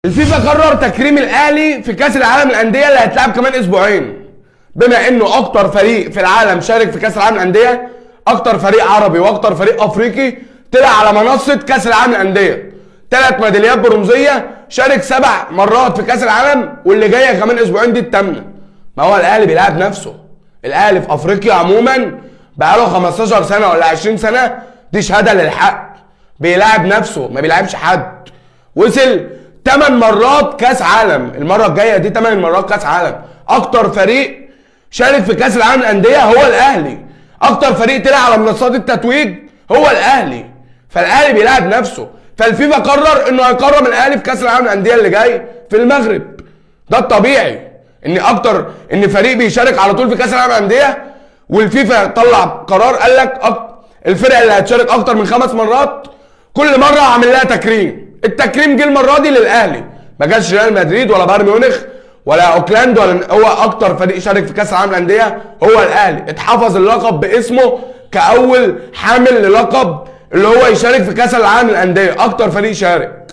الفيفا قرر تكريم الاهلي في كاس العالم للانديه اللي هيتلعب كمان اسبوعين، بما انه اكتر فريق في العالم شارك في كاس العالم للانديه، اكتر فريق عربي واكتر فريق افريقي طلع على منصه كاس العالم للانديه. 3 ميداليات برونزيه، شارك 7 مرات في كاس العالم، واللي جايه كمان اسبوعين دي الثامنه. ما هو الاهلي بيلعب نفسه. الاهلي في افريقيا عموما بقاله 15 سنه ولا 20 سنه، دي شهاده للحق. بيلعب نفسه، ما بيلعبش حد. وصل 8 مرات كاس عالم، المره الجايه دي 8 مرات كاس عالم. اكتر فريق شارك في كاس العالم للانديه هو الاهلي. اكتر فريق طلع على منصات التتويج هو الاهلي. فالاهلي بيلعب نفسه. فالفيفا قرر انه هيكرم الاهلي في كاس العالم للانديه اللي جاي في المغرب. ده الطبيعي ان فريق بيشارك على طول في كاس العالم للانديه، والفيفا طلع قرار قال لك الفرق اللي هتشارك اكتر من 5 مرات كل مره هعمل لها تكريم. التكريم جه المره دي للاهلي، ما جاش ريال مدريد ولا بايرن ميونخ ولا اوكلاند، ولا هو اكتر فريق شارك في كاس العالم للانديه هو الاهلي. اتحفظ اللقب باسمه كاول حامل للقب اللي هو يشارك في كاس العالم للانديه، اكتر فريق شارك.